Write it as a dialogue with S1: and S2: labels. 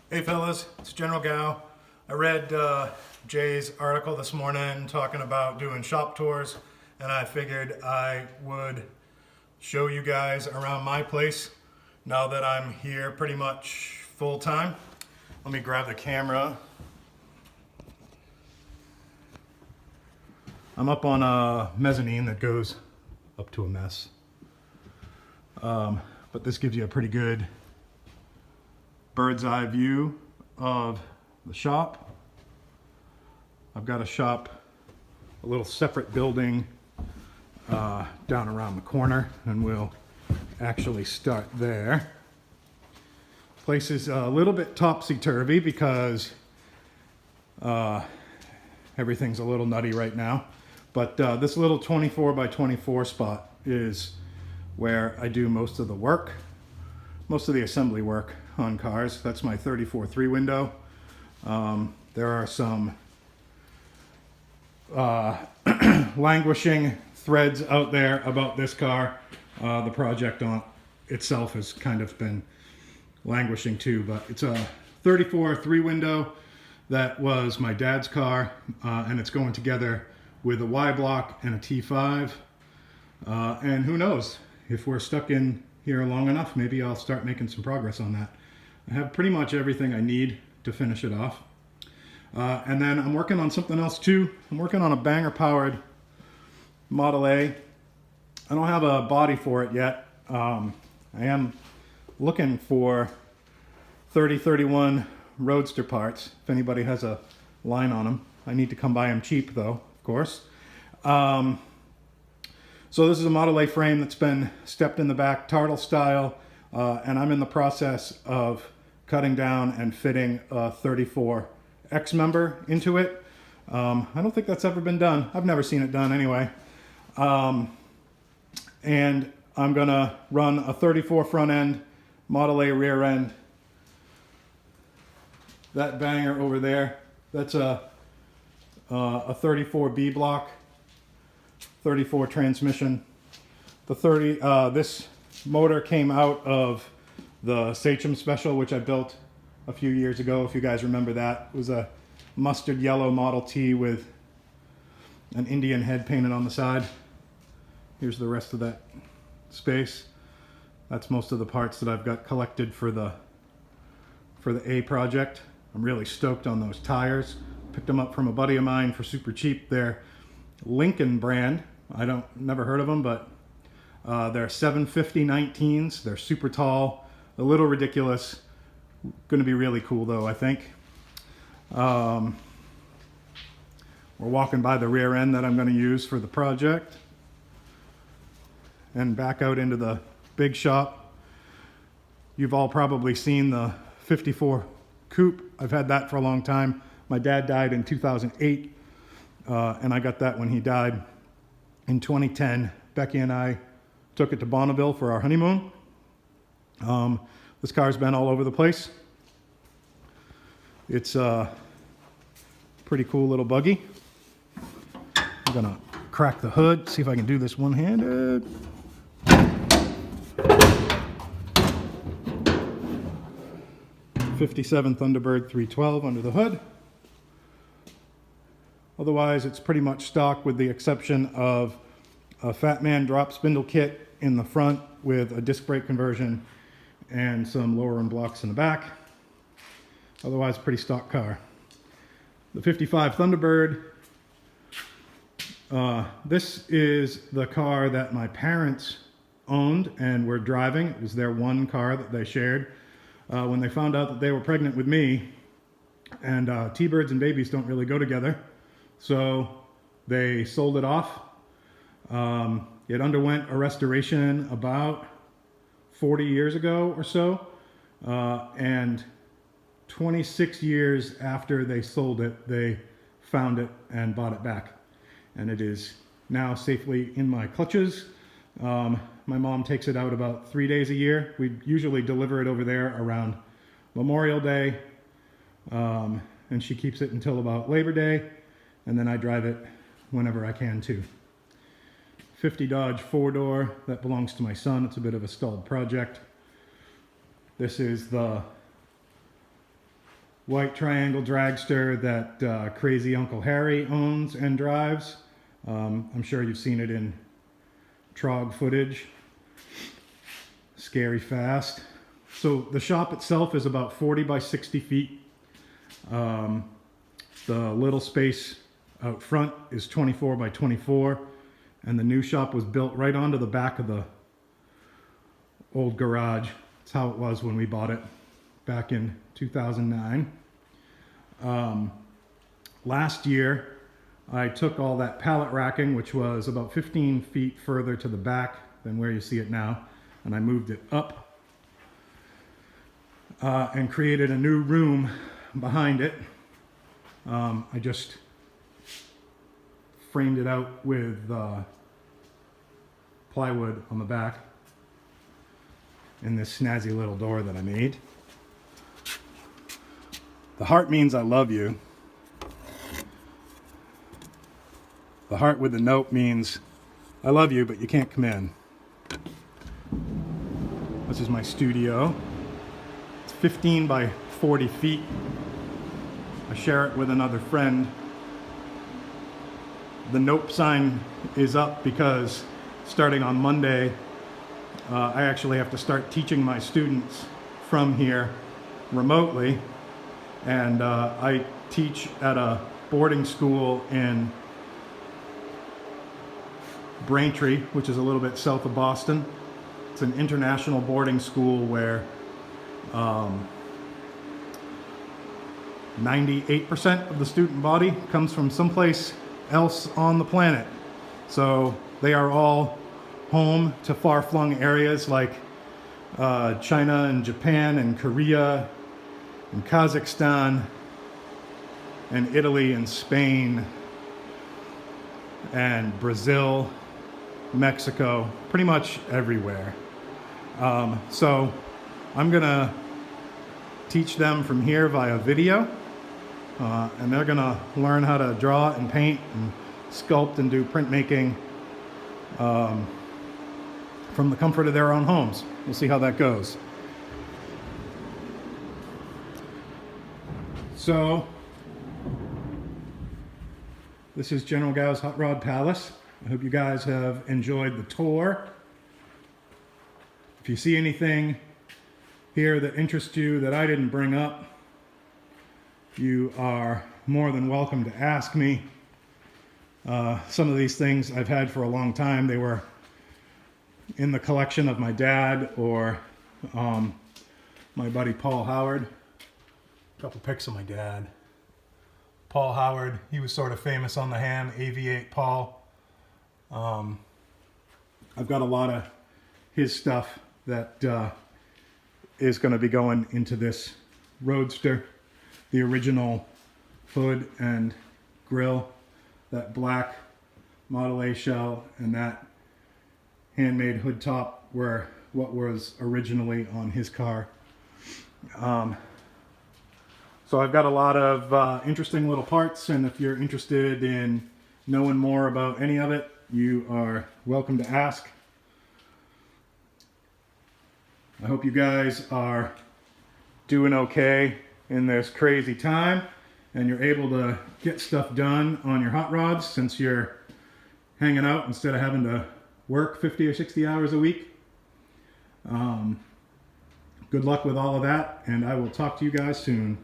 S1: Hey fellas, it's General Gao. I read Jay's article this morning talking about doing shop tours, and I figured I would show you guys around my place now that I'm here pretty much full time. Let me grab the camera. I'm up on a mezzanine that goes up to a mess. But this gives you a pretty good bird's eye view of the shop. I've got a shop, a little separate building down around the corner, and we'll actually start there. Place is a little bit topsy-turvy because everything's a little nutty right now. But this little 24 by 24 spot is where I do most of the work, most of the assembly work on cars. That's my 34-3 window. There are some languishing threads out there about this car. The project on itself has kind of been languishing too, but it's a 34-3 window that was my dad's car, and it's going together with a Y block and a T5. And who knows, if we're stuck in here long enough, maybe I'll start making some progress on that. I have pretty much everything I need to finish it off. And then I'm working on something else too. I'm working on a banger powered Model A. I don't have a body for it yet. I am looking for 3031 Roadster parts, if anybody has a line on them. I need to come buy them cheap though, of course. So this is a Model A frame that's been stepped in the back, Tartle style, and I'm in the process of cutting down and fitting a 34X member into it. I don't think that's ever been done. I've never seen it done anyway. And I'm gonna run a 34 front end, Model A rear end. That banger over there, that's a 34B block. 34 transmission. This motor came out of the Sachem Special, which I built a few years ago, if you guys remember that. It was a mustard yellow Model T with an Indian head painted on the side. Here's the rest of that space. That's most of the parts that I've got collected for the A project. I'm really stoked on those tires. Picked them up from a buddy of mine for super cheap. They're Lincoln brand. Never heard of them, but they're 750 19s. They're super tall, a little ridiculous. Going to be really cool though, I think. We're walking by the rear end that I'm going to use for the project, and back out into the big shop. You've all probably seen the 54 coupe. I've had that for a long time. My dad died in 2008. And I got that when he died in 2010. Becky and I took it to Bonneville for our honeymoon. This car's been all over the place. It's a pretty cool little buggy. I'm gonna crack the hood, see if I can do this one-handed. '57 Thunderbird 312 under the hood. Otherwise, it's pretty much stock with the exception of a Fat Man drop spindle kit in the front with a disc brake conversion and some lower end blocks in the back. Otherwise, pretty stock car. The 55 Thunderbird. This is the car that my parents owned and were driving. It was their one car that they shared. When they found out that they were pregnant with me, and T-birds and babies don't really go together, so they sold it off. It underwent a restoration about 40 years ago or so, and 26 years after they sold it, they found it and bought it back. And it is now safely in my clutches. My mom takes it out about 3 days a year. We usually deliver it over there around Memorial Day, and she keeps it until about Labor Day. And then I drive it whenever I can too. 50 Dodge 4-door, that belongs to my son. It's a bit of a stalled project. This is the white triangle dragster that crazy Uncle Harry owns and drives. I'm sure you've seen it in trog footage. Scary fast. So the shop itself is about 40 by 60 feet. The little space out front is 24 by 24, and the new shop was built right onto the back of the old garage. That's how it was when we bought it back in 2009. Last year, I took all that pallet racking, which was about 15 feet further to the back than where you see it now, and I moved it up and created a new room behind it. I just framed it out with plywood on the back and this snazzy little door that I made. The heart means I love you. The heart with the note means I love you, but you can't come in. This is my studio. It's 15 by 40 feet. I share it with another friend. The nope sign is up because starting on Monday, I actually have to start teaching my students from here remotely. And I teach at a boarding school in Braintree, which is a little bit south of Boston. It's an international boarding school where 98% of the student body comes from someplace else on the planet. So they are all home to far-flung areas like China and Japan and Korea and Kazakhstan and Italy and Spain and Brazil, Mexico, pretty much everywhere. So I'm gonna teach them from here via video, and they're gonna learn how to draw and paint and sculpt and do printmaking from the comfort of their own homes. We'll see how that goes. So this is General Gao's Hot Rod Palace. I hope you guys have enjoyed the tour. If you see anything here that interests you that I didn't bring up, you are more than welcome to ask me. Some of these things I've had for a long time. They were in the collection of my dad or my buddy Paul Howard. A couple pics of my dad. Paul Howard, he was sort of famous on the HAMB, Aviate Paul. I've got a lot of his stuff that is going to be going into this Roadster. The original hood and grill, that black Model A shell, and that handmade hood top were what was originally on his car. So I've got a lot of interesting little parts, and if you're interested in knowing more about any of it, you are welcome to ask. I hope you guys are doing okay in this crazy time, and you're able to get stuff done on your hot rods since you're hanging out instead of having to work 50 or 60 hours a week. Good luck with all of that, and I will talk to you guys soon.